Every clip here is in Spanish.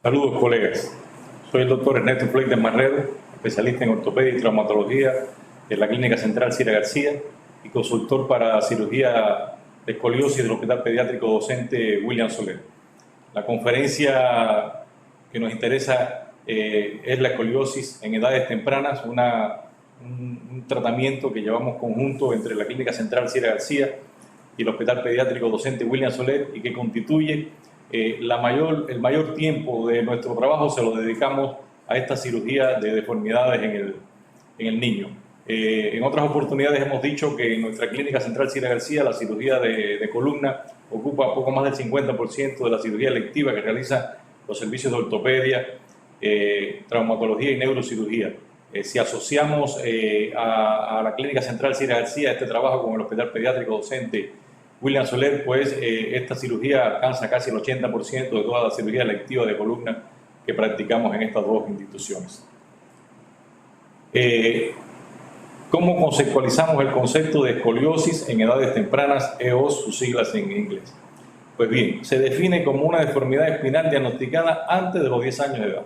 Saludos, colegas. Soy el doctor Ernesto Flores Marrero, especialista en ortopedia y traumatología de la Clínica Central Cira García y consultor para cirugía de escoliosis del Hospital Pediátrico Docente William Soler. La conferencia que nos interesa es la escoliosis en edades tempranas, un tratamiento que llevamos conjunto entre la Clínica Central Cira García y el Hospital Pediátrico Docente William Soler y que constituye el mayor tiempo de nuestro trabajo se lo dedicamos a esta cirugía de deformidades en el niño. En otras oportunidades hemos dicho que en nuestra Clínica Central Cira García la cirugía de columna ocupa poco más del 50% de la cirugía electiva que realizan los servicios de ortopedia, traumatología y neurocirugía. Si asociamos a la Clínica Central Cira García este trabajo con el Hospital Pediátrico Docente William Soler, pues esta cirugía alcanza casi el 80% de toda la cirugía electiva de columna que practicamos en estas dos instituciones. ¿Cómo conceptualizamos el concepto de escoliosis en edades tempranas, EOS, sus siglas en inglés? Pues bien, se define como una deformidad espinal diagnosticada antes de los 10 años de edad.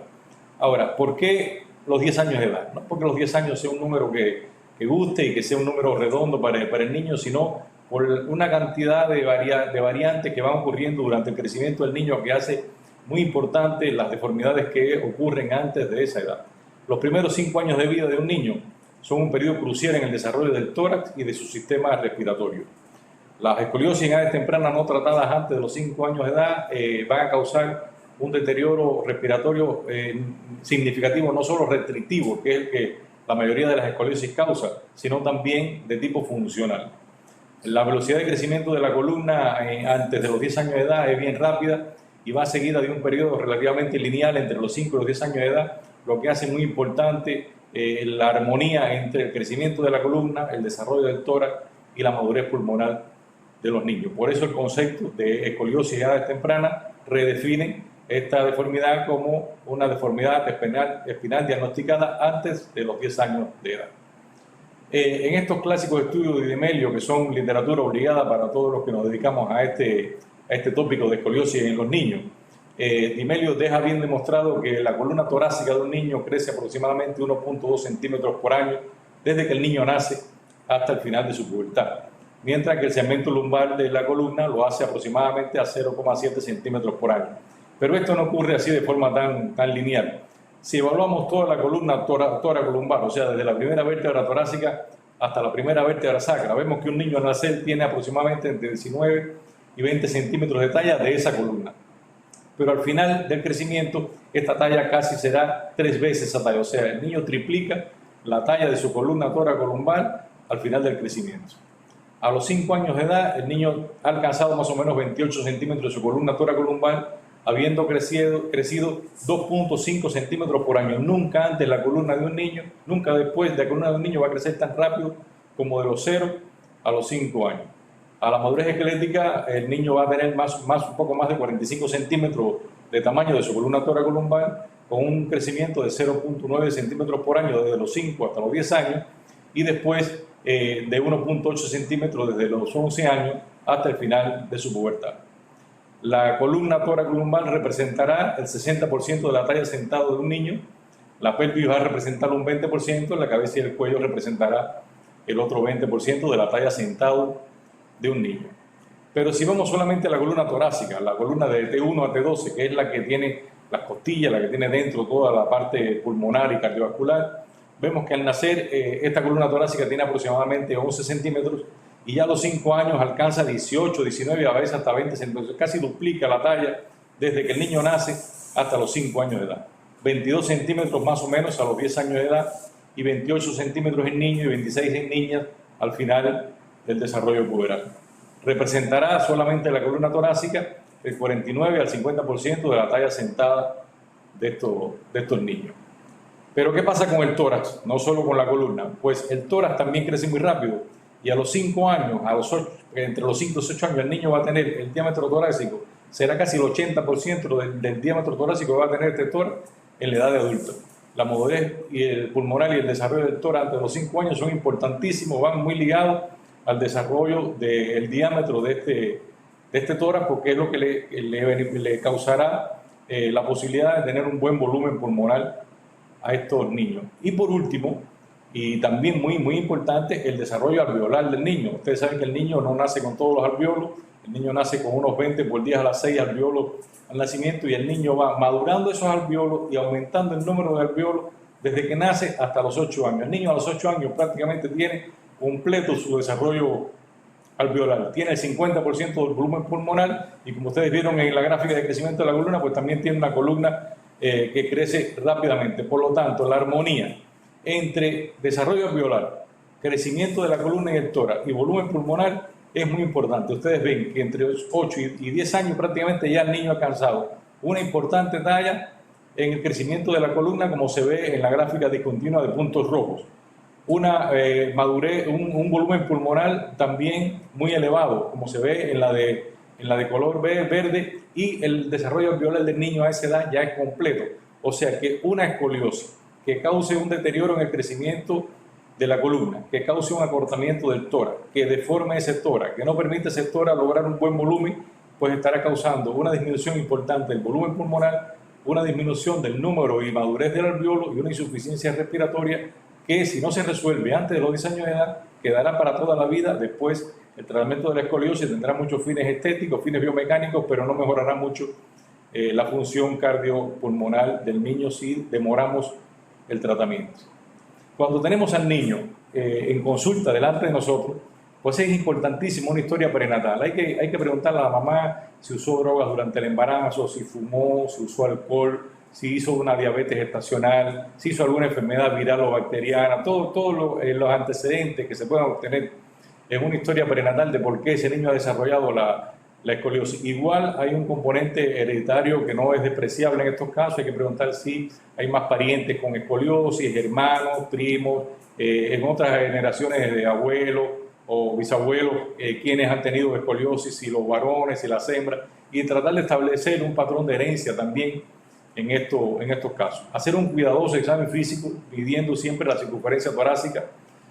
Ahora, ¿por qué los 10 años de edad? No porque los 10 años sea un número que guste y que sea un número redondo para el niño, sino por una cantidad de variantes que van ocurriendo durante el crecimiento del niño que hace muy importante las deformidades que ocurren antes de esa edad. Los primeros 5 años de vida de un niño son un periodo crucial en el desarrollo del tórax y de su sistema respiratorio. Las escoliosis en edades tempranas no tratadas antes de los 5 años de edad van a causar un deterioro respiratorio significativo, no solo restrictivo, que es el que la mayoría de las escoliosis causa, sino también de tipo funcional. La velocidad de crecimiento de la columna antes de los 10 años de edad es bien rápida y va seguida de un periodo relativamente lineal entre los 5 y los 10 años de edad, lo que hace muy importante la armonía entre el crecimiento de la columna, el desarrollo del tórax y la madurez pulmonar de los niños. Por eso el concepto de escoliosis en edades tempranas redefine esta deformidad como una deformidad espinal diagnosticada antes de los 10 años de edad. En estos clásicos estudios de Dimelio, que son literatura obligada para todos los que nos dedicamos a este tópico de escoliosis en los niños, Dimelio deja bien demostrado que la columna torácica de un niño crece aproximadamente 1.2 centímetros por año desde que el niño nace hasta el final de su pubertad, mientras que el segmento lumbar de la columna lo hace aproximadamente a 0,7 centímetros por año. Pero esto no ocurre así de forma tan lineal. Si evaluamos toda la columna toracolumbar, o sea, desde la primera vértebra torácica hasta la primera vértebra sacra, vemos que un niño al nacer tiene aproximadamente entre 19 y 20 centímetros de talla de esa columna. Pero al final del crecimiento, esta talla casi será 3 veces esa talla, o sea, el niño triplica la talla de su columna toracolumbar al final del crecimiento. A los 5 años de edad, el niño ha alcanzado más o menos 28 centímetros de su columna toracolumbar, habiendo crecido 2.5 centímetros por año. Nunca antes la columna de un niño, nunca después de la columna de un niño va a crecer tan rápido como de los 0 a los 5 años. A la madurez esquelética, el niño va a tener un poco más de 45 centímetros de tamaño de su columna toracolumbar, con un crecimiento de 0.9 centímetros por año desde los 5 hasta los 10 años, y después de 1.8 centímetros desde los 11 años hasta el final de su pubertad. La columna toracolumbar representará el 60% de la talla sentado de un niño, la pelvis va a representar un 20%, la cabeza y el cuello representará el otro 20% de la talla sentado de un niño. Pero si vamos solamente a la columna torácica, la columna de T1 a T12, que es la que tiene las costillas, la que tiene dentro toda la parte pulmonar y cardiovascular, vemos que al nacer esta columna torácica tiene aproximadamente 11 centímetros y ya a los 5 años alcanza 18, 19, a veces hasta 20 centímetros, casi duplica la talla desde que el niño nace hasta los 5 años de edad. 22 centímetros más o menos a los 10 años de edad y 28 centímetros en niños y 26 en niñas al final del desarrollo puberal. Representará solamente la columna torácica el 49 al 50% de la talla sentada de estos niños. Pero ¿qué pasa con el tórax? No solo con la columna, pues el tórax también crece muy rápido y a los 5 años, entre los 5 y 8 años, el niño va a tener el diámetro torácico, será casi el 80% del diámetro torácico que va a tener este tórax en la edad de adulto. La madurez y el pulmonar y el desarrollo del tórax antes de los 5 años son importantísimos, van muy ligados al desarrollo del diámetro de este tórax, porque es lo que le causará la posibilidad de tener un buen volumen pulmonar a estos niños. Y por último, y también muy importante, el desarrollo alveolar del niño. Ustedes saben que el niño no nace con todos los alvéolos, el niño nace con unos 20 por 10 a la 6 alvéolos al nacimiento, y el niño va madurando esos alvéolos y aumentando el número de alvéolos desde que nace hasta los 8 años. El niño a los 8 años prácticamente tiene completo su desarrollo alveolar, tiene el 50% del volumen pulmonar, y como ustedes vieron en la gráfica de crecimiento de la columna, pues también tiene una columna que crece rápidamente. Por lo tanto, la armonía entre desarrollo alveolar, crecimiento de la columna y el tórax y volumen pulmonar es muy importante. Ustedes ven que entre 8 y 10 años prácticamente ya el niño ha alcanzado una importante talla en el crecimiento de la columna, como se ve en la gráfica discontinua de puntos rojos. Una madurez, un volumen pulmonar también muy elevado, como se ve en la de color verde, y el desarrollo alveolar del niño a esa edad ya es completo. O sea que una escoliosis que cause un deterioro en el crecimiento de la columna, que cause un acortamiento del tórax, que deforme ese tórax, que no permite ese tórax lograr un buen volumen, pues estará causando una disminución importante del volumen pulmonar, una disminución del número y madurez del alveolo y una insuficiencia respiratoria que, si no se resuelve antes de los 10 años de edad, quedará para toda la vida. Después, el tratamiento de la escoliosis tendrá muchos fines estéticos, fines biomecánicos, pero no mejorará mucho la función cardiopulmonar del niño si demoramos el tratamiento. Cuando tenemos al niño en consulta delante de nosotros, pues es importantísimo una historia prenatal. Hay que preguntarle a la mamá si usó drogas durante el embarazo, si fumó, si usó alcohol, si hizo una diabetes gestacional, si hizo alguna enfermedad viral o bacteriana, todos los antecedentes que se puedan obtener en una historia prenatal de por qué ese niño ha desarrollado la escoliosis. Igual hay un componente hereditario que no es despreciable en estos casos. Hay que preguntar si hay más parientes con escoliosis, hermanos, primos, en otras generaciones de abuelos o bisabuelos, quienes han tenido escoliosis, si los varones, si las hembras, y tratar de establecer un patrón de herencia también en estos casos. Hacer un cuidadoso examen físico, midiendo siempre la circunferencia torácica,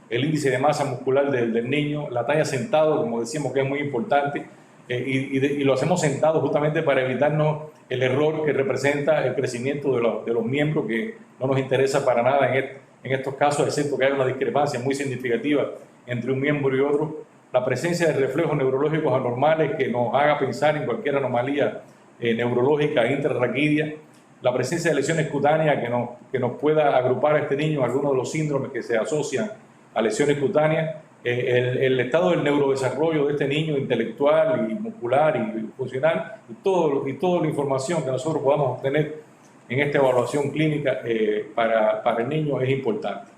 el índice de masa muscular del niño, la talla sentado, como decíamos, que es muy importante, y lo hacemos sentado justamente para evitarnos el error que representa el crecimiento de los miembros, que no nos interesa para nada en estos casos, excepto que haya una discrepancia muy significativa entre un miembro y otro. La presencia de reflejos neurológicos anormales que nos haga pensar en cualquier anomalía neurológica intrarraquídea, la presencia de lesiones cutáneas que nos pueda agrupar a este niño en algunos de los síndromes que se asocian a lesiones cutáneas, el estado del neurodesarrollo de este niño intelectual y muscular y funcional, y toda la información que nosotros podamos obtener en esta evaluación clínica para el niño es importante.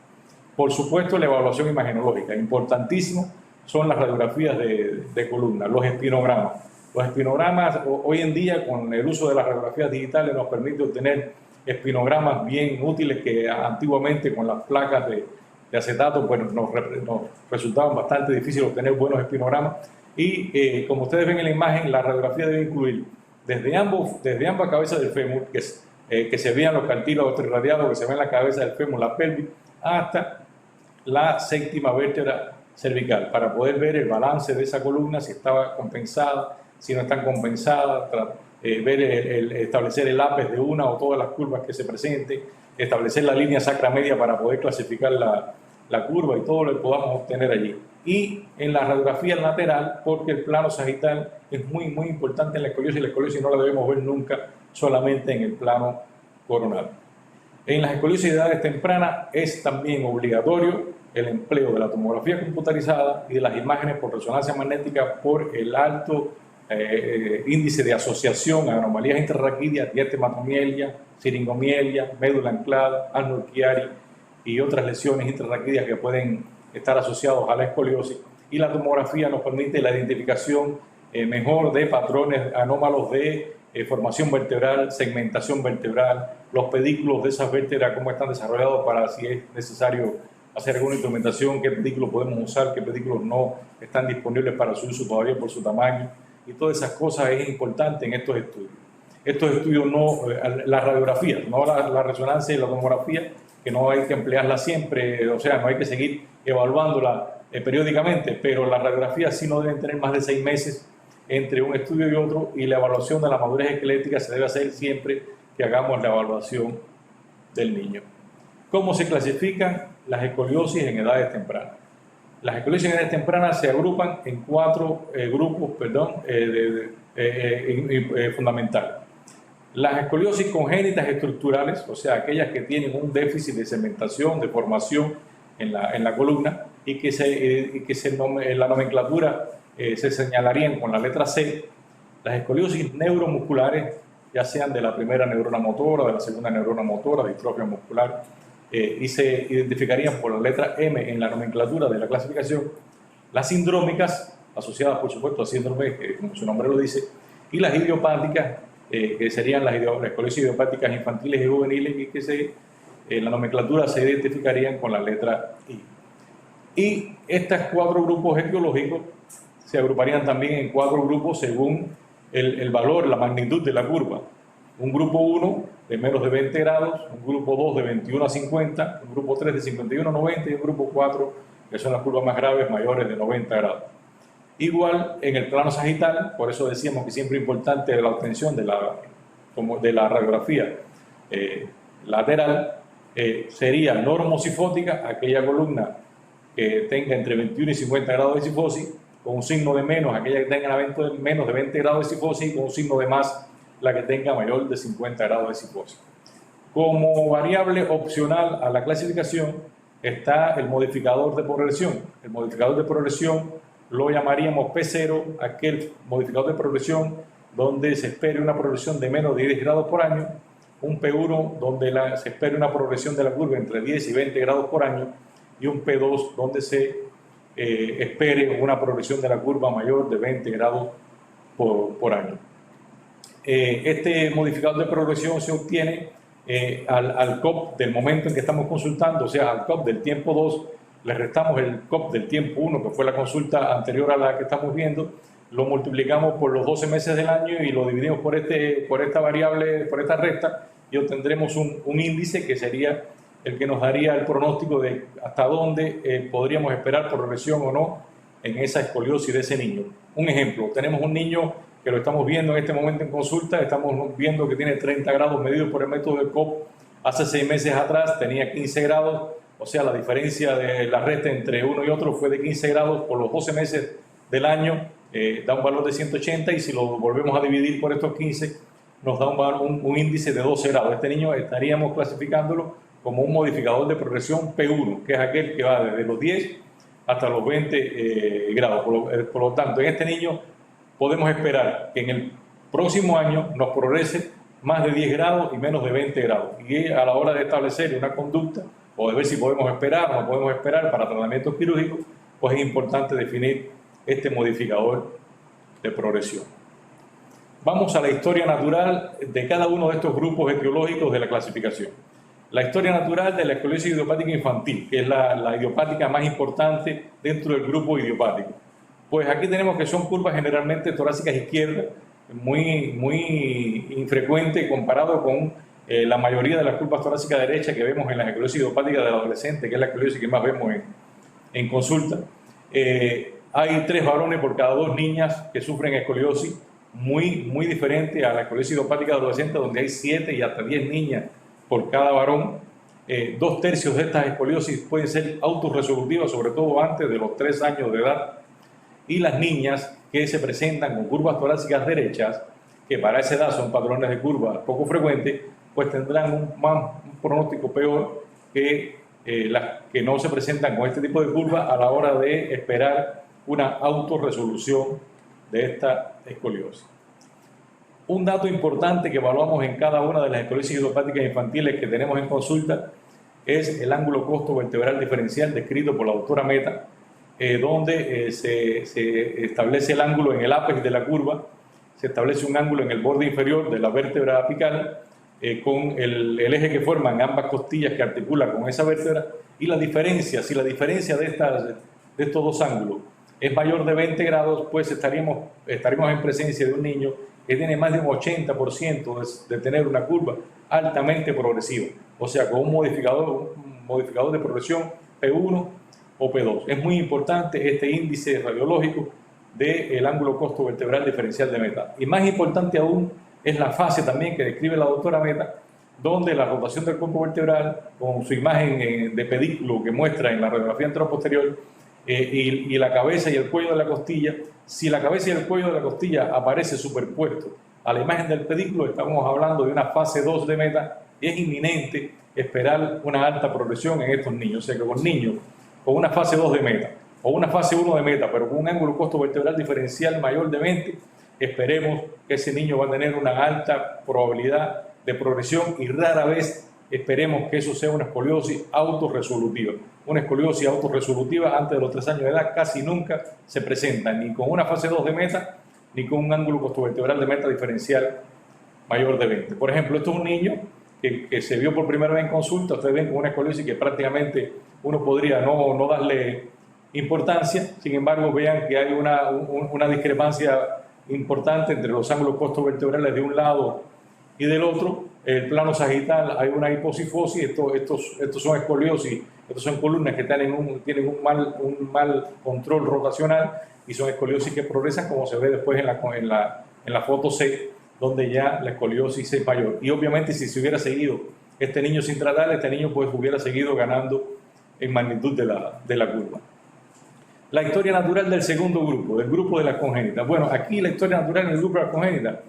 Por supuesto, la evaluación imagenológica, importantísimo son las radiografías de columna, los espinogramas. Los espinogramas, hoy en día, con el uso de las radiografías digitales, nos permite obtener espinogramas bien útiles que antiguamente con las placas de acetato pues nos resultaban bastante difíciles obtener buenos espinogramas. Y como ustedes ven en la imagen, la radiografía debe incluir desde ambas cabezas del fémur, que se vean los cartílagos trirradiados, que se vean la cabeza del fémur, la pelvis, hasta la séptima vértebra cervical, para poder ver el balance de esa columna, si estaba compensada, si no están compensadas, establecer el ápice de una o todas las curvas que se presenten, establecer la línea sacra media para poder clasificar la curva y todo lo que podamos obtener allí. Y en la radiografía lateral, porque el plano sagital es muy importante en la escoliosis no la debemos ver nunca solamente en el plano coronal. En las escoliosis de edades tempranas es también obligatorio el empleo de la tomografía computarizada y de las imágenes por resonancia magnética por el alto índice de asociación a anomalías intrarraquídeas, diastematomielia, siringomielia, médula anclada, Arnold Chiari y otras lesiones intrarraquídeas que pueden estar asociados a la escoliosis. Y la tomografía nos permite la identificación mejor de patrones anómalos de formación vertebral, segmentación vertebral, los pedículos de esas vértebras, cómo están desarrollados para si es necesario hacer alguna instrumentación, qué pedículos podemos usar, qué pedículos no están disponibles para su uso todavía por su tamaño. Y todas esas cosas es importante en estos estudios. Estos estudios la radiografía, no la resonancia y la tomografía, que no hay que emplearla siempre, o sea, no hay que seguir evaluándola periódicamente, pero las radiografías sí no deben tener más de 6 meses entre un estudio y otro, y la evaluación de la madurez esquelética se debe hacer siempre que hagamos la evaluación del niño. ¿Cómo se clasifican las escoliosis en edades tempranas? Las escoliosis en edades tempranas se agrupan en cuatro grupos fundamentales. Las escoliosis congénitas estructurales, o sea, aquellas que tienen un déficit de cementación, de formación en la columna y que en la nomenclatura se señalarían con la letra C. Las escoliosis neuromusculares, ya sean de la primera neurona motora, de la segunda neurona motora, de distrofia muscular, y se identificarían por la letra M en la nomenclatura de la clasificación. Las sindrómicas, asociadas por supuesto a síndrome, como su nombre lo dice, y las idiopáticas, que serían las escoliosis idiopáticas infantiles y juveniles, y que en la nomenclatura se identificarían con la letra I. Y estos cuatro grupos etiológicos se agruparían también en cuatro grupos según el valor, la magnitud de la curva. Un grupo 1 de menos de 20 grados, un grupo 2 de 21 a 50, un grupo 3 de 51 a 90 y un grupo 4, que son las curvas más graves, mayores de 90 grados. Igual en el plano sagital, por eso decíamos que siempre es importante la obtención de la radiografía lateral, sería normosifótica, aquella columna que tenga entre 21 y 50 grados de sifosis, con un signo de menos, aquella que tenga menos de 20 grados de sifosis, y con un signo de más, la que tenga mayor de 50 grados de sifosis. Como variable opcional a la clasificación está el modificador de progresión. El modificador de progresión lo llamaríamos P0, aquel modificador de progresión donde se espere una progresión de menos de 10 grados por año, un P1 donde se espere una progresión de la curva entre 10 y 20 grados por año, y un P2 donde se espere una progresión de la curva mayor de 20 grados por año. Este modificador de progresión se obtiene al COP del momento en que estamos consultando, o sea, al COP del tiempo 2, le restamos el COP del tiempo 1, que fue la consulta anterior a la que estamos viendo, lo multiplicamos por los 12 meses del año y lo dividimos por esta variable, por esta recta, y obtendremos un índice que sería el que nos daría el pronóstico de hasta dónde podríamos esperar progresión o no en esa escoliosis de ese niño. Un ejemplo, tenemos un niño que lo estamos viendo en este momento en consulta, estamos viendo que tiene 30 grados medidos por el método de COP. Hace 6 meses atrás tenía 15 grados, o sea, la diferencia de la recta entre uno y otro fue de 15 grados por los 12 meses del año, da un valor de 180, y si lo volvemos a dividir por estos 15, nos da un índice de 12 grados. Este niño estaríamos clasificándolo como un modificador de progresión P1, que es aquel que va desde los 10 hasta los 20 grados. Por lo tanto, en este niño podemos esperar que en el próximo año nos progrese más de 10 grados y menos de 20 grados. Y a la hora de establecer una conducta o de ver si podemos esperar o no podemos esperar para tratamientos quirúrgicos, pues es importante definir este modificador de progresión. Vamos a la historia natural de cada uno de estos grupos etiológicos de la clasificación. La historia natural de la escoliosis idiopática infantil, que es la idiopática más importante dentro del grupo idiopático. Pues aquí tenemos que son curvas generalmente torácicas izquierdas, muy infrecuente comparado con la mayoría de las curvas torácicas derechas que vemos en las escoliosis idiopáticas del adolescente, que es la escoliosis que más vemos en consulta. Hay 3 varones por cada 2 niñas que sufren escoliosis, muy diferente a la escoliosis idiopática de adolescente, donde hay 7 y hasta 10 niñas por cada varón. 2/3 de estas escoliosis pueden ser autorresolutivas, sobre todo antes de los 3 años de edad. Y las niñas que se presentan con curvas torácicas derechas, que para esa edad son patrones de curva poco frecuentes, pues tendrán un pronóstico peor que las que no se presentan con este tipo de curva a la hora de esperar una autorresolución de esta escoliosis. Un dato importante que evaluamos en cada una de las escoliosis idiopáticas infantiles que tenemos en consulta es el ángulo costo vertebral diferencial descrito por la doctora Meta, donde se establece el ángulo en el ápex de la curva, se establece un ángulo en el borde inferior de la vértebra apical con el eje que forman ambas costillas que articulan con esa vértebra, y la diferencia, si la diferencia de estos dos ángulos es mayor de 20 grados, pues estaríamos en presencia de un niño que tiene más de un 80% de tener una curva altamente progresiva, o sea, con un modificador de progresión P1 o P2. Es muy importante este índice radiológico del ángulo costo vertebral diferencial de Meta. Y más importante aún es la fase también que describe la doctora Meta, donde la rotación del cuerpo vertebral, con su imagen de pedículo que muestra en la radiografía anteroposterior, y la cabeza y el cuello de la costilla, si la cabeza y el cuello de la costilla aparece superpuesto a la imagen del pedículo, estamos hablando de una fase 2 de Meta, y es inminente esperar una alta progresión en estos niños. O sea que con niños con una fase 2 de Meta o una fase 1 de Meta, pero con un ángulo costo-vertebral diferencial mayor de 20, esperemos que ese niño va a tener una alta probabilidad de progresión, y rara vez esperemos que eso sea una escoliosis autorresolutiva. Una escoliosis autorresolutiva antes de los 3 años de edad casi nunca se presenta, ni con una fase 2 de Meta, ni con un ángulo costovertebral de Meta diferencial mayor de 20. Por ejemplo, esto es un niño que se vio por primera vez en consulta. Ustedes ven con una escoliosis que prácticamente uno podría no darle importancia. Sin embargo, vean que hay una discrepancia importante entre los ángulos costovertebrales de un lado y del otro. El plano sagital hay una hipocifosis. Estos son escoliosis, estos son columnas que tienen un mal control rotacional, y son escoliosis que progresan, como se ve después en la foto C, donde ya la escoliosis es mayor. Y obviamente, si se hubiera seguido este niño sin tratar, este niño pues hubiera seguido ganando en magnitud de la curva. La historia natural del segundo grupo, del grupo de las congénitas. Bueno, aquí la historia natural en el grupo de las congénitas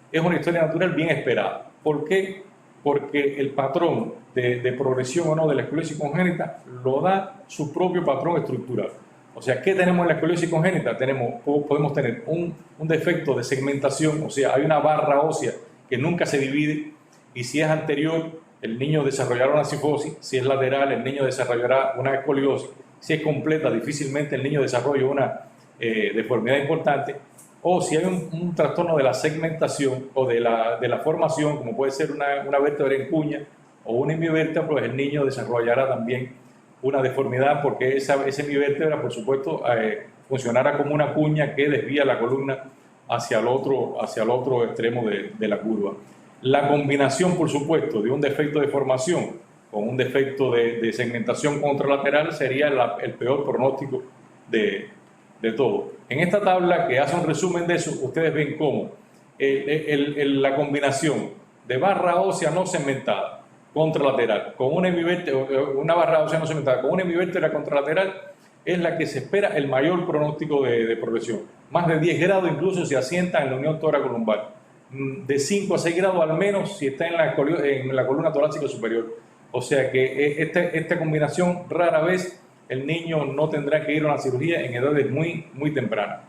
es una historia natural bien esperada. ¿Por qué? Porque el patrón de progresión o no de la escoliosis congénita lo da su propio patrón estructural. O sea, ¿qué tenemos en la escoliosis congénita? Podemos tener un defecto de segmentación, o sea, hay una barra ósea que nunca se divide, y si es anterior, el niño desarrollará una cifosis; si es lateral, el niño desarrollará una escoliosis; si es completa, difícilmente el niño desarrolla una deformidad importante; o si hay un trastorno de la segmentación o de la formación, como puede ser una vértebra en cuña o una hemivértebra, pues el niño desarrollará también una deformidad, porque esa hemivértebra, por supuesto, funcionará como una cuña que desvía la columna hacia el otro extremo de la curva. La combinación, por supuesto, de un defecto de formación con un defecto de segmentación contralateral sería el peor pronóstico de todo. En esta tabla, que hace un resumen de eso, ustedes ven cómo la combinación de barra ósea no segmentada contralateral con una barra ósea no segmentada con una hemivértebra contralateral es la que se espera el mayor pronóstico de progresión. Más de 10 grados incluso se asienta en la unión tóraco-lumbar. De 5 a 6 grados al menos si está en la columna torácica superior. O sea que esta combinación, rara vez el niño no tendrá que ir a una cirugía en edades muy, muy tempranas.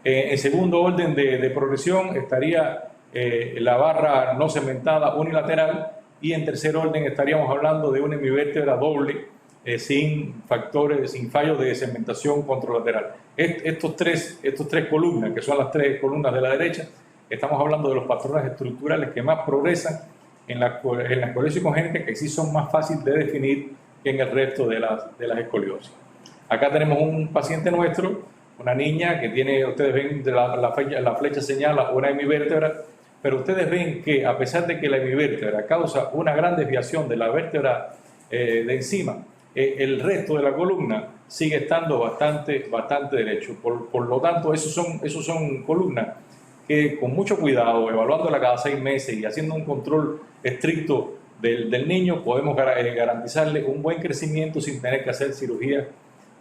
En segundo orden de progresión estaría la barra no segmentada unilateral, y en tercer orden estaríamos hablando de una hemivértebra doble, sin fallos de segmentación contralateral. Estos tres columnas, que son las 3 columnas de la derecha, estamos hablando de los patrones estructurales que más progresan en la escoliosis congénita, que sí son más fáciles de definir que en el resto de las escoliosis. Acá tenemos un paciente nuestro, una niña que tiene, ustedes ven, la flecha señala una hemivértebra, pero ustedes ven que a pesar de que la hemivértebra causa una gran desviación de la vértebra de encima, el resto de la columna sigue estando bastante derecho. Por lo tanto, esos son columnas que, con mucho cuidado, evaluándola cada 6 meses y haciendo un control estricto del niño, podemos garantizarle un buen crecimiento sin tener que hacer cirugía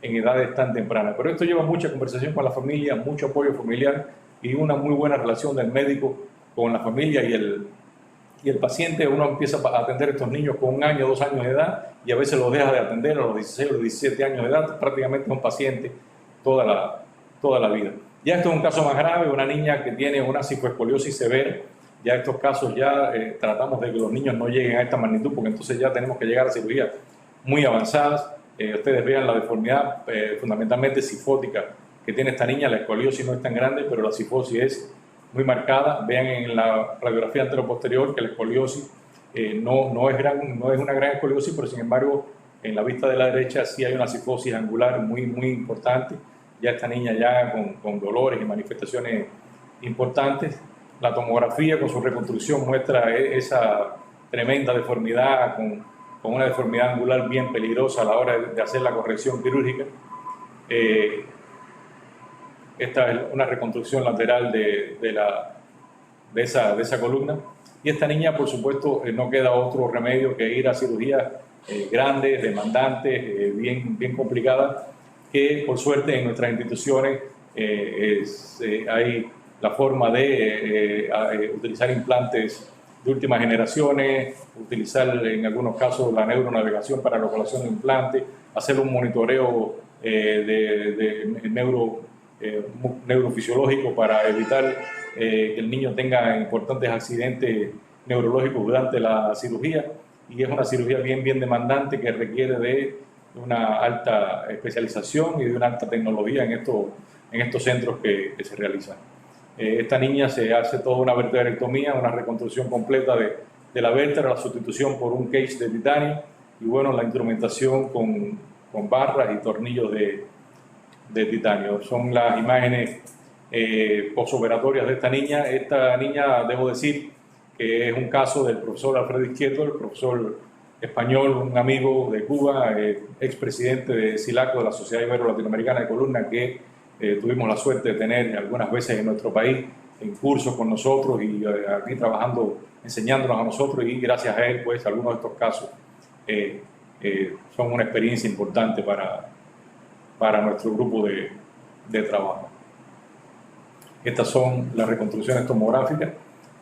en edades tan tempranas. Pero esto lleva mucha conversación con la familia, mucho apoyo familiar y una muy buena relación del médico con la familia y el paciente. Uno empieza a atender a estos niños con 1 año, 2 años de edad, y a veces los deja de atender a los 16 o los 17 años de edad. Prácticamente es un paciente toda la vida. Ya esto es un caso más grave, una niña que tiene una cifoescoliosis severa. Ya estos casos tratamos de que los niños no lleguen a esta magnitud, porque entonces ya tenemos que llegar a cirugías muy avanzadas. Ustedes vean la deformidad fundamentalmente cifótica que tiene esta niña. La escoliosis no es tan grande, pero la cifosis es muy marcada. Vean en la radiografía anteroposterior que la escoliosis no es una gran escoliosis, pero sin embargo en la vista de la derecha sí hay una cifosis angular muy, muy importante. Ya esta niña ya con dolores y manifestaciones importantes. La tomografía con su reconstrucción muestra esa tremenda deformidad, con una deformidad angular bien peligrosa a la hora de hacer la corrección quirúrgica. Esta es una reconstrucción lateral de esa columna. Y esta niña, por supuesto, no queda otro remedio que ir a cirugías grandes, demandantes, bien complicadas, que por suerte en nuestras instituciones hay la forma de utilizar implantes de últimas generaciones, utilizar en algunos casos la neuronavegación para la colocación de implantes, hacer un monitoreo neurofisiológico para evitar que el niño tenga importantes accidentes neurológicos durante la cirugía. Y es una cirugía bien demandante que requiere de una alta especialización y de una alta tecnología en estos centros que se realizan. Esta niña se hace toda una vertebrectomía, una reconstrucción completa de la vértebra, la sustitución por un cage de titanio y bueno, la instrumentación con barras y tornillos de titanio. Son las imágenes posoperatorias de esta niña. Esta niña, debo decir, que es un caso del profesor Alfredo Izquierdo, el profesor español, un amigo de Cuba, expresidente de SILACO, de la Sociedad Ibero-Latinoamericana de Columna, que tuvimos la suerte de tener algunas veces en nuestro país en cursos con nosotros y aquí trabajando, enseñándonos a nosotros, y gracias a él, pues algunos de estos casos son una experiencia importante para nuestro grupo de trabajo. Estas son las reconstrucciones tomográficas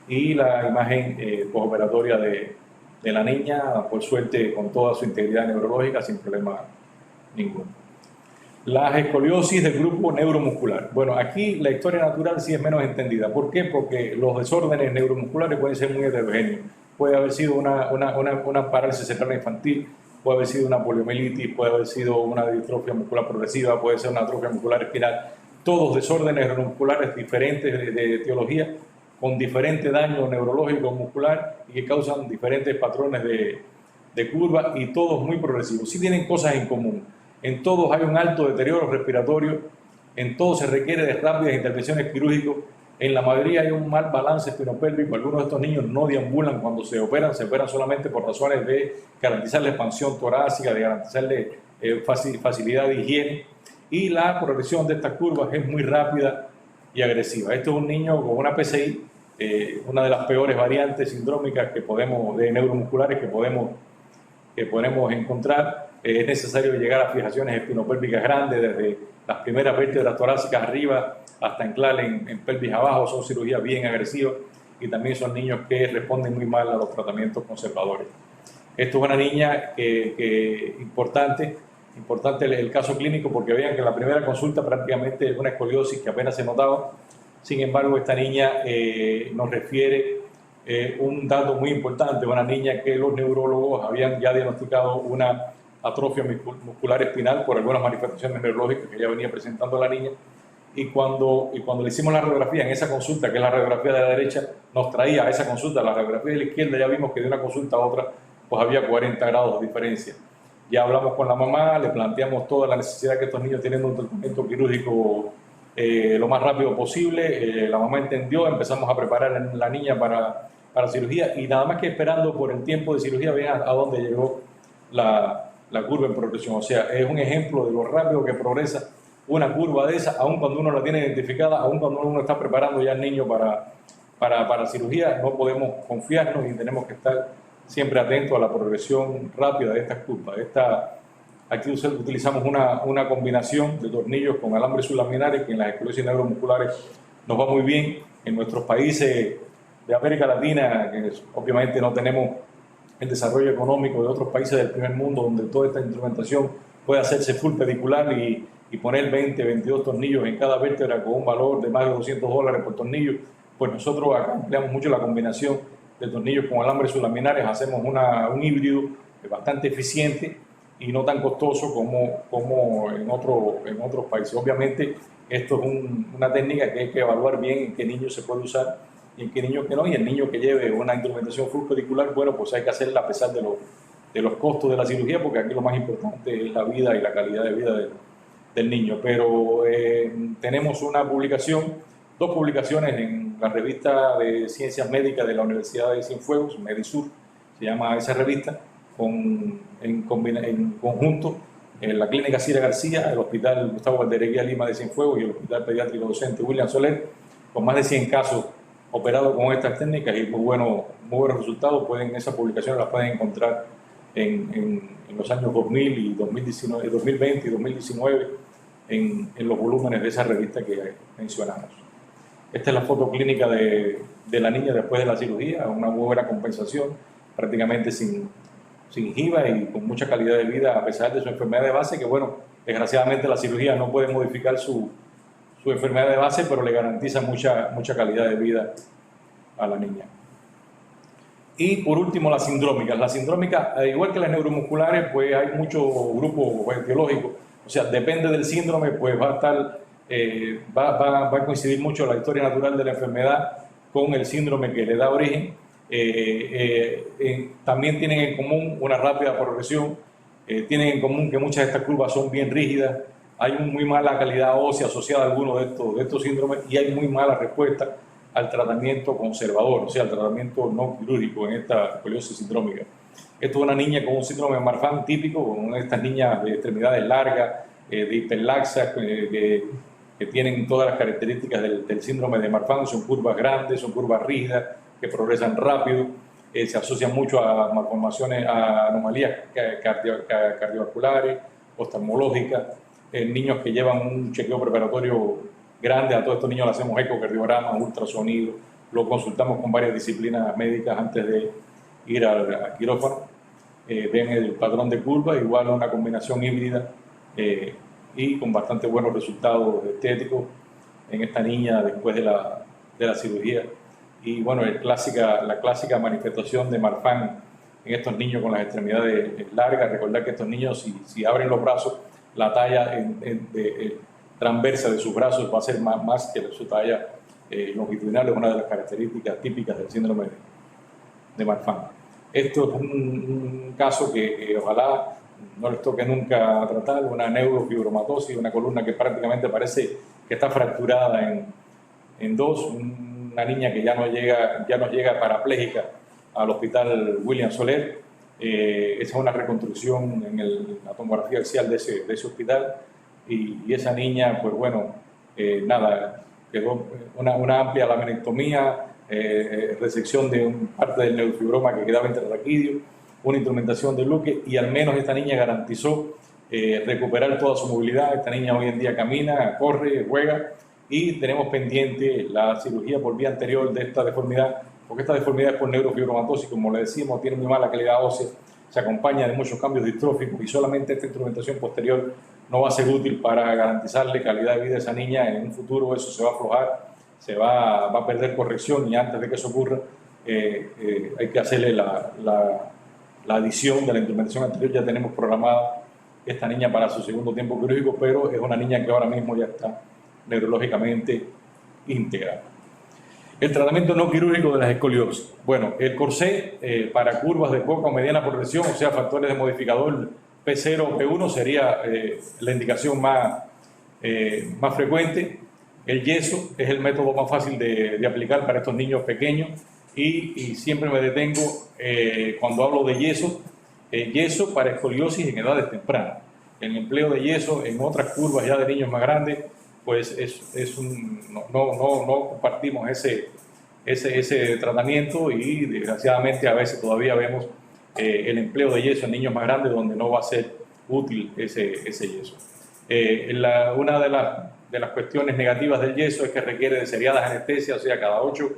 y la imagen postoperatoria de la niña, por suerte con toda su integridad neurológica, sin problema ninguno. Las escoliosis del grupo neuromuscular. Bueno, aquí la historia natural sí es menos entendida. ¿Por qué? Porque los desórdenes neuromusculares pueden ser muy heterogéneos. Puede haber sido una parálisis cerebral infantil, puede haber sido una poliomielitis, puede haber sido una distrofia muscular progresiva, puede ser una atrofia muscular espiral. Todos desórdenes neuromusculares diferentes de etiología, con diferente daño neurológico muscular y que causan diferentes patrones de curva, y todos muy progresivos. Sí tienen cosas en común. En todos hay un alto deterioro respiratorio, en todos se requiere de rápidas intervenciones quirúrgicas, en la mayoría hay un mal balance espinopélvico. Algunos de estos niños no deambulan cuando se operan solamente por razones de garantizar la expansión torácica, de garantizarle facilidad de higiene, y la progresión de estas curvas es muy rápida y agresiva. Este es un niño con una PCI, una de las peores variantes sindrómicas de neuromusculares que podemos encontrar. Es necesario llegar a fijaciones espinopélvicas grandes, desde las primeras vértebras torácicas arriba hasta anclar en pelvis abajo. Son cirugías bien agresivas y también son niños que responden muy mal a los tratamientos conservadores. Esto es una niña importante el caso clínico, porque vean que en la primera consulta prácticamente es una escoliosis que apenas se notaba. Sin embargo, esta niña nos refiere un dato muy importante, una niña que los neurólogos habían ya diagnosticado una atrofia muscular espinal por algunas manifestaciones neurológicas que ya venía presentando la niña, y cuando le hicimos la radiografía en esa consulta, que es la radiografía de la derecha, nos traía a esa consulta la radiografía de la izquierda. Ya vimos que de una consulta a otra pues había 40 grados de diferencia. Ya hablamos con la mamá, le planteamos toda la necesidad que estos niños tienen de un tratamiento quirúrgico lo más rápido posible. La mamá entendió, empezamos a preparar a la niña para cirugía, y nada más que esperando por el tiempo de cirugía, vean a dónde llegó la curva en progresión. O sea, es un ejemplo de lo rápido que progresa una curva de esa, aun cuando uno la tiene identificada, aun cuando uno está preparando ya al niño para cirugía. No podemos confiarnos y tenemos que estar siempre atentos a la progresión rápida de estas curvas. Aquí utilizamos una combinación de tornillos con alambres sublaminares, que en las escoliosis neuromusculares nos va muy bien. En nuestros países de América Latina, que obviamente no tenemos el desarrollo económico de otros países del primer mundo, donde toda esta instrumentación puede hacerse full pedicular y poner 20, 22 tornillos en cada vértebra con un valor de más de $200 por tornillo, pues nosotros acá empleamos mucho la combinación de tornillos con alambres sublaminares. Hacemos un híbrido bastante eficiente y no tan costoso como en otros países. Obviamente esto es una técnica que hay que evaluar bien en qué niño se puede usar y en qué niño que no, y el niño que lleve una instrumentación full pedicular, bueno, pues hay que hacerla a pesar de los costos de la cirugía, porque aquí lo más importante es la vida y la calidad de vida del niño. Pero tenemos dos publicaciones en la revista de Ciencias Médicas de la Universidad de Cienfuegos, Medisur, se llama esa revista, en conjunto, en la Clínica Cira García, el Hospital Gustavo Valdereguía Lima de Cienfuegos y el Hospital Pediátrico Docente William Soler, con más de 100 casos operado con estas técnicas y muy buenos resultados. Esas publicaciones las pueden encontrar en los años 2000 y 2019, 2020 y 2019 en los volúmenes de esa revista que mencionamos. Esta es la foto clínica de la niña después de la cirugía, una muy buena compensación, prácticamente sin giba y con mucha calidad de vida a pesar de su enfermedad de base, que bueno, desgraciadamente la cirugía no puede modificar su enfermedad de base, pero le garantiza mucha calidad de vida a la niña. Y por último, las sindrómicas. Las sindrómicas, igual que las neuromusculares, pues hay muchos grupos etiológicos. O sea, depende del síndrome, pues va a coincidir mucho la historia natural de la enfermedad con el síndrome que le da origen. También tienen en común una rápida progresión, tienen en común que muchas de estas curvas son bien rígidas, hay muy mala calidad ósea asociada a algunos de estos síndromes y hay muy mala respuesta al tratamiento conservador, o sea, al tratamiento no quirúrgico en esta escoliosis sindrómica. Esto es una niña con un síndrome de Marfan típico, con una de estas niñas de extremidades largas, de hiperlaxas, que tienen todas las características del síndrome de Marfan, son curvas grandes, son curvas rígidas, que progresan rápido, se asocian mucho a malformaciones, a anomalías cardiovasculares, oftalmológicas, niños que llevan un chequeo preparatorio grande. A todos estos niños le hacemos ecocardiograma, ultrasonido, lo consultamos con varias disciplinas médicas antes de ir al quirófano. Ven el patrón de curva, igual una combinación híbrida y con bastante buenos resultados estéticos en esta niña después de la cirugía. Y bueno, la clásica manifestación de Marfan en estos niños con las extremidades largas. Recordar que estos niños, si abren los brazos, la talla transversa de sus brazos va a ser más que su talla longitudinal. Es una de las características típicas del síndrome de Marfan. Esto es un caso que ojalá no les toque nunca tratar, una neurofibromatosis, una columna que prácticamente parece que está fracturada en dos, una niña que ya nos llega parapléjica al hospital William Soler. Esa es una reconstrucción en la tomografía axial de ese hospital y esa niña, pues bueno, quedó una amplia laminectomía, resección de parte del neurofibroma que quedaba intrarraquídeo, una instrumentación de Luque y al menos esta niña garantizó recuperar toda su movilidad. Esta niña hoy en día camina, corre, juega y tenemos pendiente la cirugía por vía anterior de esta deformidad, porque esta deformidad es por neurofibromatosis, como le decimos, tiene muy mala calidad ósea, se acompaña de muchos cambios distróficos y solamente esta instrumentación posterior no va a ser útil para garantizarle calidad de vida a esa niña. En un futuro eso se va a aflojar, va a perder corrección y antes de que eso ocurra hay que hacerle la adición de la instrumentación anterior. Ya tenemos programada esta niña para su segundo tiempo quirúrgico, pero es una niña que ahora mismo ya está neurológicamente íntegra. El tratamiento no quirúrgico de las escoliosis. Bueno, el corsé para curvas de poca o mediana progresión, o sea, factores de modificador P0 o P1 sería la indicación más frecuente. El yeso es el método más fácil de aplicar para estos niños pequeños y siempre me detengo cuando hablo de yeso. Yeso para escoliosis en edades tempranas. El empleo de yeso en otras curvas ya de niños más grandes, pues no compartimos ese tratamiento y desgraciadamente a veces todavía vemos el empleo de yeso en niños más grandes donde no va a ser útil ese yeso. Una de las cuestiones negativas del yeso es que requiere de seriadas anestesias, o sea, cada 8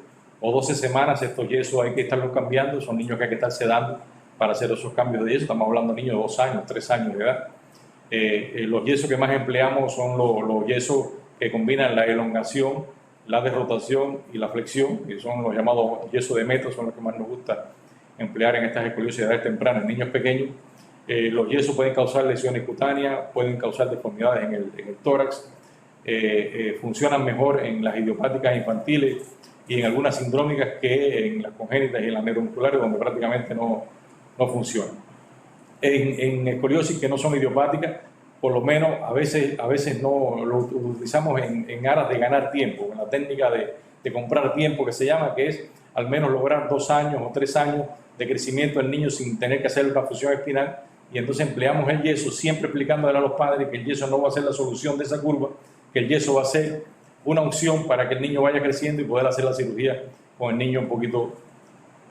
o 12 semanas estos yesos hay que estarlos cambiando, son niños que hay que estar sedando para hacer esos cambios de yeso. Estamos hablando de niños de 2 años, 3 años de edad. Los yesos que más empleamos son los yesos que combinan la elongación, la derrotación y la flexión, que son los llamados yesos de Metro, son los que más nos gusta emplear en estas escoliosis de edades tempranas en niños pequeños. Los yesos pueden causar lesiones cutáneas, pueden causar deformidades en el tórax, funcionan mejor en las idiopáticas infantiles y en algunas sindrómicas que en las congénitas y en las neuromusculares, donde prácticamente no funcionan. En escoliosis que no son idiopáticas, por lo menos a veces no lo utilizamos en aras de ganar tiempo, en la técnica de comprar tiempo que se llama, que es al menos lograr 2 años o 3 años de crecimiento en niños sin tener que hacer la fusión espinal, y entonces empleamos el yeso, siempre explicándole a los padres que el yeso no va a ser la solución de esa curva, que el yeso va a ser una opción para que el niño vaya creciendo y poder hacer la cirugía con el niño un poquito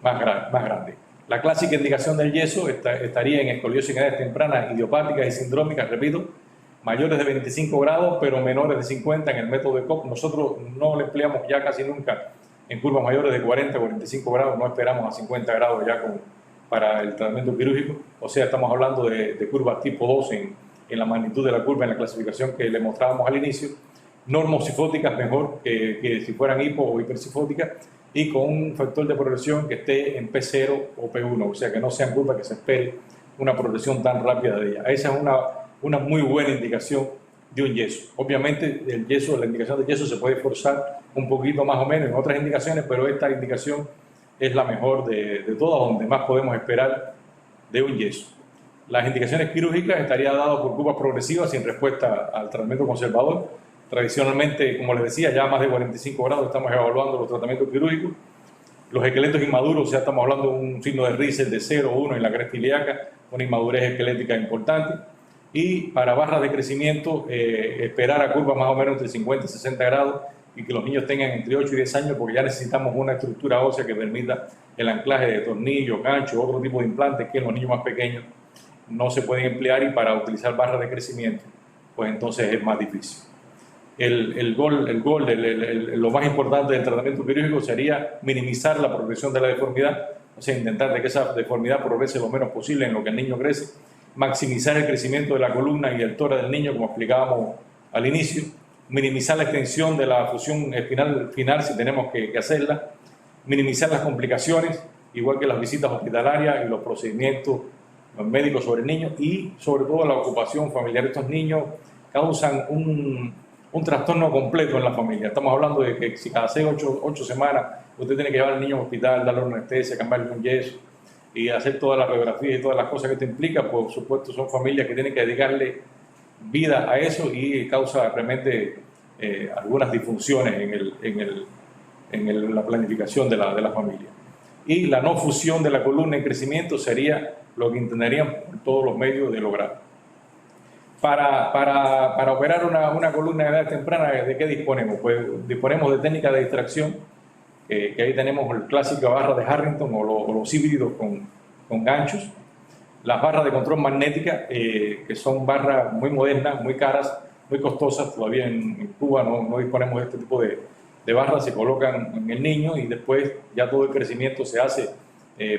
más grande. La clásica indicación del yeso estaría en escoliosis en edades tempranas, idiopáticas y sindrómicas, repito, mayores de 25 grados, pero menores de 50 en el método de Koch. Nosotros no lo empleamos ya casi nunca en curvas mayores de 40 o 45 grados, no esperamos a 50 grados ya para el tratamiento quirúrgico. O sea, estamos hablando de curvas tipo 2 en la magnitud de la curva, en la clasificación que le mostrábamos al inicio. Normosifóticas mejor que si fueran hipo o hipersifóticas, y con un factor de progresión que esté en P0 o P1, o sea que no sean curvas que se espere una progresión tan rápida de ella. Esa es una muy buena indicación de un yeso. Obviamente el yeso, la indicación de yeso se puede forzar un poquito más o menos en otras indicaciones, pero esta indicación es la mejor de todas, donde más podemos esperar de un yeso. Las indicaciones quirúrgicas estarían dadas por curvas progresivas sin respuesta al tratamiento conservador. Tradicionalmente, como les decía, ya a más de 45 grados estamos evaluando los tratamientos quirúrgicos. Los esqueletos inmaduros, ya estamos hablando de un signo de Riesel de 0 o 1 en la cresta ilíaca, una inmadurez esquelética importante. Y para barras de crecimiento, esperar a curvas más o menos entre 50 y 60 grados y que los niños tengan entre 8 y 10 años, porque ya necesitamos una estructura ósea que permita el anclaje de tornillos, ganchos, otro tipo de implantes que en los niños más pequeños no se pueden emplear, y para utilizar barras de crecimiento, pues entonces es más difícil. Lo más importante del tratamiento quirúrgico sería minimizar la progresión de la deformidad, o sea, intentar de que esa deformidad progrese lo menos posible en lo que el niño crece, maximizar el crecimiento de la columna y el tórax del niño, como explicábamos al inicio, minimizar la extensión de la fusión espinal final si tenemos que hacerla, minimizar las complicaciones, igual que las visitas hospitalarias y los procedimientos médicos sobre el niño, y sobre todo la ocupación familiar. Estos niños causan un trastorno completo en la familia. Estamos hablando de que si cada 6 o 8 semanas usted tiene que llevar al niño al hospital, darle una anestesia, cambiarle un yeso y hacer todas las radiografías y todas las cosas que esto implica, por supuesto son familias que tienen que dedicarle vida a eso, y causa realmente algunas disfunciones en la planificación de la familia. Y la no fusión de la columna en crecimiento sería lo que intentarían por todos los medios de lograr. Para operar una columna de edad temprana, ¿de qué disponemos? Pues disponemos de técnicas de distracción, que ahí tenemos el clásico barra de Harrington o los híbridos con ganchos. Las barras de control magnética, que son barras muy modernas, muy caras, muy costosas. Todavía en Cuba no disponemos de este tipo de barras. Se colocan en el niño y después ya todo el crecimiento se hace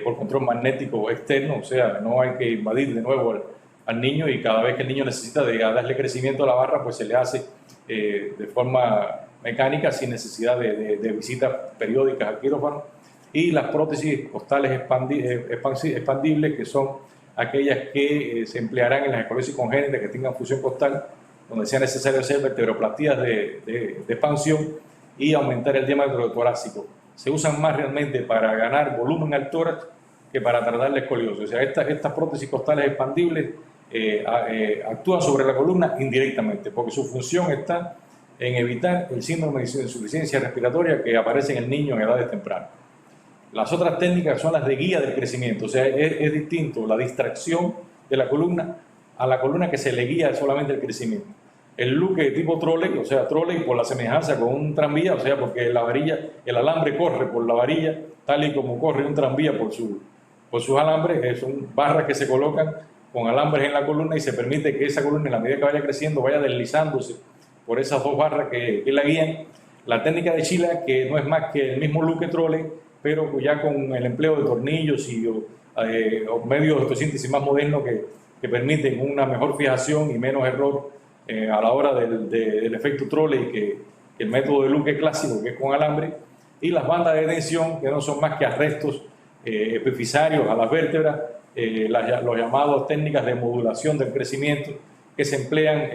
por control magnético externo, o sea, no hay que invadir de nuevo al niño, y cada vez que el niño necesita darle crecimiento a la barra, pues se le hace de forma mecánica, sin necesidad de visitas periódicas al quirófano. Y las prótesis costales expandibles, que son aquellas que se emplearán en las escoliosis congénitas que tengan fusión costal, donde sea necesario hacer vertebroplastías de expansión y aumentar el diámetro torácico. Se usan más realmente para ganar volumen al tórax que para tratar la escoliosis. O sea, estas prótesis costales expandibles actúan sobre la columna indirectamente, porque su función está en evitar el síndrome de insuficiencia respiratoria que aparece en el niño en edades tempranas. Las otras técnicas son las de guía del crecimiento, o sea, es distinto la distracción de la columna a la columna que se le guía solamente el crecimiento. El Luque tipo trolley, o sea, trolley por la semejanza con un tranvía, o sea, porque la varilla, el alambre corre por la varilla, tal y como corre un tranvía por sus alambres. Son barras que se colocan con alambres en la columna y se permite que esa columna, en la medida que vaya creciendo, vaya deslizándose por esas dos barras que la guían. La técnica de Chila, que no es más que el mismo Luque trolley, pero ya con el empleo de tornillos y o medios de osteosíntesis más modernos que permiten una mejor fijación y menos error a la hora del efecto trolley que el método de Luque clásico, que es con alambre. Y las bandas de tensión, que no son más que arrestos epifisarios a las vértebras, los llamados técnicas de modulación del crecimiento, que se emplean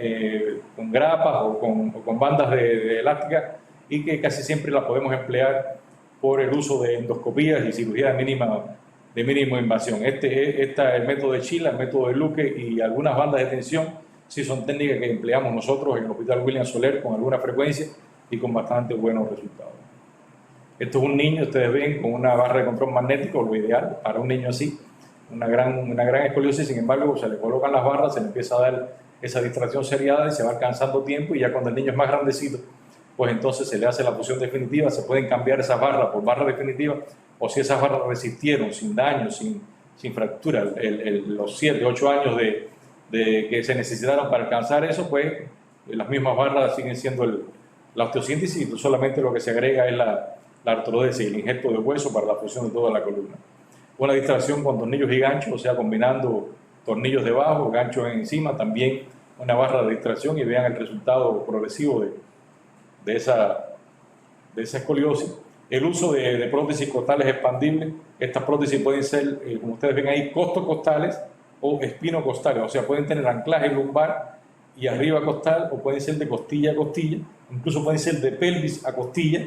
con grapas o con bandas de elástica, y que casi siempre las podemos emplear por el uso de endoscopías y cirugía de mínima invasión. El método de Chila, el método de Luque y algunas bandas de tensión sí son técnicas que empleamos nosotros en el Hospital William Soler con alguna frecuencia y con bastante buenos resultados. Esto es un niño, ustedes ven, con una barra de control magnético, lo ideal para un niño así, una gran escoliosis. Sin embargo, se le colocan las barras, se le empieza a dar esa distracción seriada y se va alcanzando tiempo, y ya cuando el niño es más grandecito, pues entonces se le hace la fusión definitiva. Se pueden cambiar esas barras por barras definitivas, o si esas barras resistieron sin daño, sin fractura, los 7, 8 años que se necesitaron para alcanzar eso, pues las mismas barras siguen siendo la osteosíntesis, y solamente lo que se agrega es la artrodesis, el injerto de hueso para la fusión de toda la columna. Una distracción con tornillos y ganchos, o sea, combinando tornillos debajo, ganchos encima, también una barra de distracción, y vean el resultado progresivo de esa escoliosis. El uso de prótesis costales expandibles. Estas prótesis pueden ser, como ustedes ven ahí, costocostales o espinocostales, o sea, pueden tener anclaje lumbar y arriba costal, o pueden ser de costilla a costilla, incluso pueden ser de pelvis a costilla,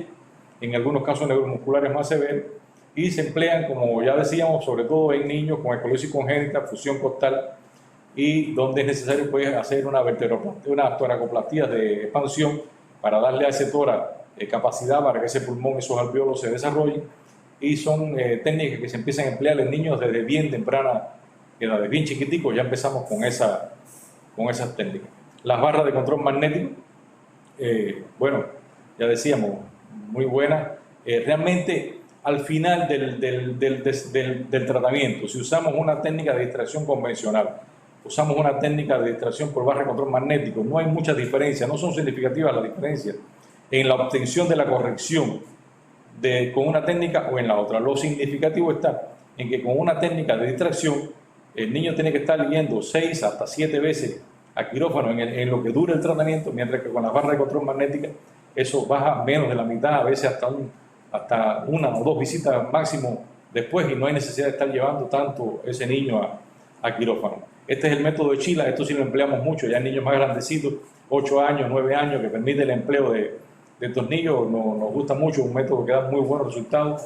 en algunos casos neuromusculares más severos, y se emplean, como ya decíamos, sobre todo en niños con escoliosis congénita, fusión costal, y donde es necesario pues hacer una toracoplastía de expansión para darle a ese tórax capacidad para que ese pulmón, esos alvéolos se desarrollen, y son técnicas que se empiezan a emplear en niños desde bien temprana edad, desde bien chiquiticos ya empezamos con esas técnicas. Las barras de control magnético, bueno, ya decíamos, muy buenas. Realmente al final del tratamiento, si usamos una técnica de distracción convencional, usamos una técnica de distracción por barra de control magnético, no hay mucha diferencia, no son significativas las diferencias en la obtención de la corrección con una técnica o en la otra. Lo significativo está en que con una técnica de distracción el niño tiene que estar yendo 6 hasta 7 veces a quirófano en lo que dura el tratamiento, mientras que con las barras de control magnética eso baja menos de la mitad, a veces hasta 1 o 2 visitas máximo después, y no hay necesidad de estar llevando tanto ese niño a quirófano. Este es el método de Chila. Esto sí lo empleamos mucho ya en niños más grandecitos, 8 años, 9 años, que permite el empleo de tornillos. Nos gusta mucho, un método que da muy buenos resultados.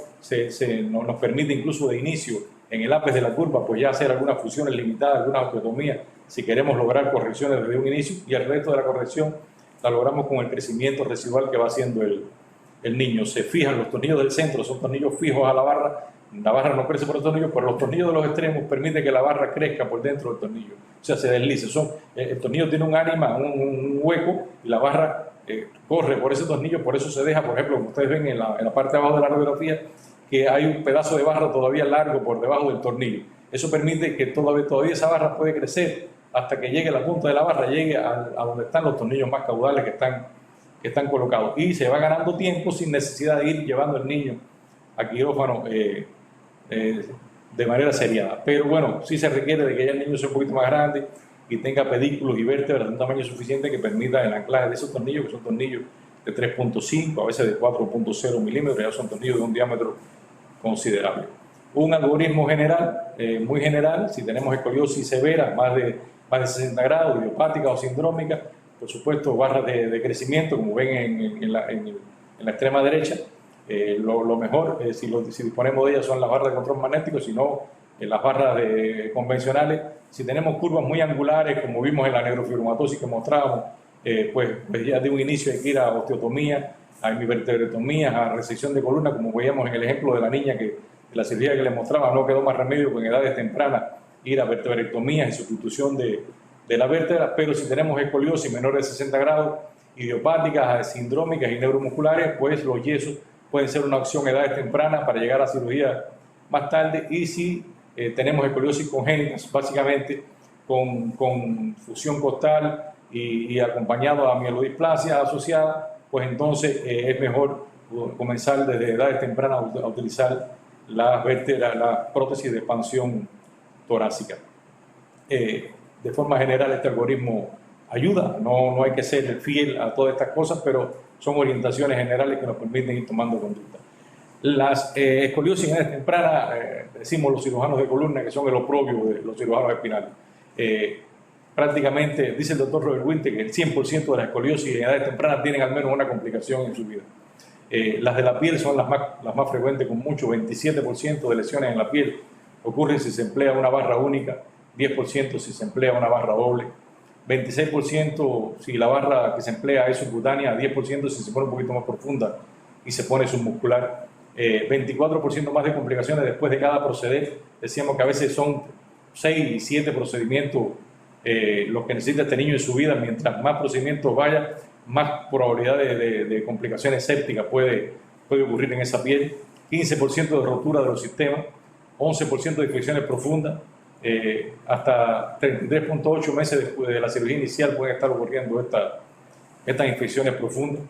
Nos permite incluso de inicio, en el ápice de la curva, pues ya hacer algunas fusiones limitadas, algunas osteotomías, si queremos lograr correcciones desde un inicio, y el resto de la corrección la logramos con el crecimiento residual que va haciendo el niño. Se fijan los tornillos del centro, son tornillos fijos a la barra no crece por los tornillos, pero los tornillos de los extremos permiten que la barra crezca por dentro del tornillo, o sea, se deslice. El tornillo tiene un ánima, un hueco, y la barra corre por ese tornillo, por eso se deja, por ejemplo, como ustedes ven en la parte de abajo de la radiografía, que hay un pedazo de barra todavía largo por debajo del tornillo. Eso permite que todavía esa barra puede crecer hasta que llegue la punta de la barra, llegue a donde están los tornillos más caudales que están colocados, y se va ganando tiempo sin necesidad de ir llevando al niño a quirófano de manera seriada. Pero bueno, sí se requiere de que ya el niño sea un poquito más grande y tenga pedículos y vértebras de un tamaño suficiente que permita el anclaje de esos tornillos, que son tornillos de 3.5, a veces de 4.0 milímetros, ya son tornillos de un diámetro considerable. Un algoritmo general, muy general: si tenemos escoliosis severa, más de 60 grados, idiopática o sindrómica, por supuesto barras de crecimiento, como ven en la extrema derecha. Lo mejor, si disponemos de ellas, son las barras de control magnético, si no, las barras convencionales. Si tenemos curvas muy angulares, como vimos en la neurofibromatosis que mostrábamos, pues ya de un inicio hay que ir a osteotomía, a hemivertebrectomías, a resección de columna, como veíamos en el ejemplo de la niña que la cirugía que les mostraba, no quedó más remedio que en edades tempranas ir a vertebrectomías y sustitución de la vértebra. Pero si tenemos escoliosis menores de 60 grados, idiopáticas, sindrómicas y neuromusculares, pues los yesos pueden ser una opción en edades tempranas para llegar a cirugía más tarde. Y si tenemos escoliosis congénita, básicamente con fusión costal y acompañado a mielodisplasia asociada, pues entonces es mejor comenzar desde edades tempranas a utilizar las prótesis de expansión torácica. De forma general, este algoritmo ayuda, no hay que ser fiel a todas estas cosas, pero son orientaciones generales que nos permiten ir tomando conducta. Las escoliosis en edad temprana, decimos los cirujanos de columna, que son el oprobio de los cirujanos espinales. Prácticamente, dice el doctor Robert Winter, que el 100% de las escoliosis en edades tempranas tienen al menos una complicación en su vida. Las de la piel son las más frecuentes, con mucho 27% de lesiones en la piel ocurren si se emplea una barra única, 10% si se emplea una barra doble, 26% si la barra que se emplea es subcutánea, 10% si se pone un poquito más profunda y se pone submuscular, 24% más de complicaciones después de cada proceder. Decíamos que a veces son 6 y 7 procedimientos los que necesita este niño en su vida. Mientras más procedimientos vaya, más probabilidad de complicaciones sépticas puede ocurrir en esa piel, 15% de rotura de los sistemas, 11% de infecciones profundas, hasta 33.8 meses después de la cirugía inicial pueden estar ocurriendo estas infecciones profundas,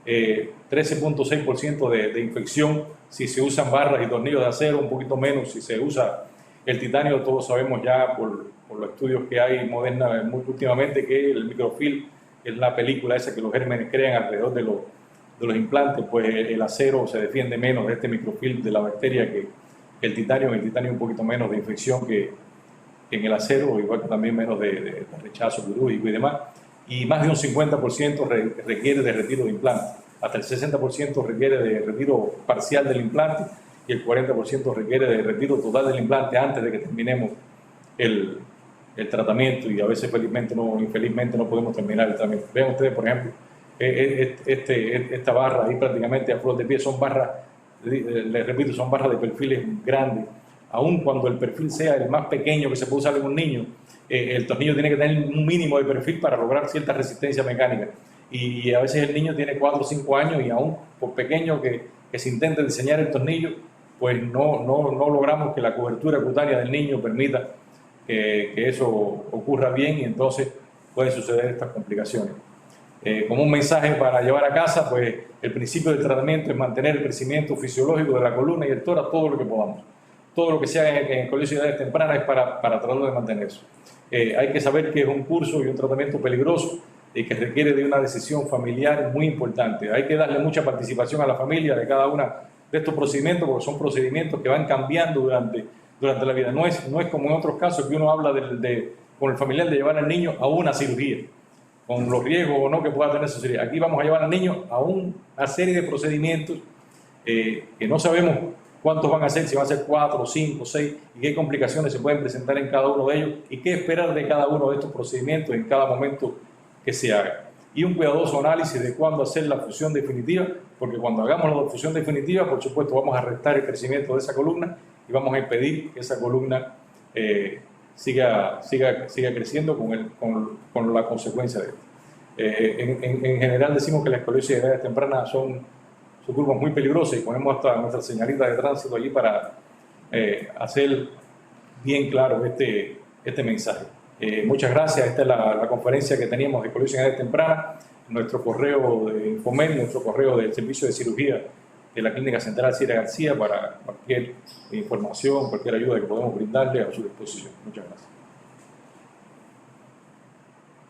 13.6% de infección si se usan barras y tornillos de acero, un poquito menos si se usa el titanio. Todos sabemos ya por los estudios que hay modernos muy últimamente que el microfilm es la película esa que los gérmenes crean alrededor de los implantes, pues el acero se defiende menos de este microfilm de la bacteria que el titanio. El titanio un poquito menos de infección que en el acero, igual que también menos de rechazo quirúrgico y demás. Y más de un 50% requiere de retiro de implante. Hasta el 60% requiere de retiro parcial del implante y el 40% requiere de retiro total del implante antes de que terminemos el tratamiento, y a veces infelizmente no podemos terminar el tratamiento. Vean ustedes, por ejemplo, esta barra ahí prácticamente a flor de pie, son barras, les repito, son barras de perfiles grandes. Aun cuando el perfil sea el más pequeño que se puede usar en un niño, el tornillo tiene que tener un mínimo de perfil para lograr cierta resistencia mecánica. Y a veces el niño tiene 4 o 5 años y aún por pequeño que se intente diseñar el tornillo, pues no logramos que la cobertura cutánea del niño permita que eso ocurra bien, y entonces pueden suceder estas complicaciones. Como un mensaje para llevar a casa, pues el principio del tratamiento es mantener el crecimiento fisiológico de la columna y el tórax todo lo que podamos. Todo lo que sea en escoliosis de edades tempranas es para tratarlo de mantener eso. Hay que saber que es un curso y un tratamiento peligroso y que requiere de una decisión familiar muy importante. Hay que darle mucha participación a la familia de cada uno de estos procedimientos, porque son procedimientos que van cambiando durante la vida. No es como en otros casos que uno habla con el familiar de llevar al niño a una cirugía, con los riesgos o no que pueda tener esa cirugía. Aquí vamos a llevar al niño a una serie de procedimientos que no sabemos cuántos van a ser, si van a ser 4, 5, 6, y qué complicaciones se pueden presentar en cada uno de ellos, y qué esperar de cada uno de estos procedimientos en cada momento que se haga. Y un cuidadoso análisis de cuándo hacer la fusión definitiva, porque cuando hagamos la fusión definitiva, por supuesto, vamos a restar el crecimiento de esa columna y vamos a impedir que esa columna siga creciendo con la consecuencia de esto. En general decimos que las escoliosis de edades tempranas son curvas muy peligrosas, y ponemos hasta nuestra señalita de tránsito allí para hacer bien claro este mensaje. Muchas gracias. Esta es la conferencia que teníamos de escoliosis en edad temprana. Nuestro correo de Infomed, nuestro correo del Servicio de Cirugía de la Clínica Central Cira García, para cualquier información, cualquier ayuda que podamos brindarle a su disposición. Muchas gracias.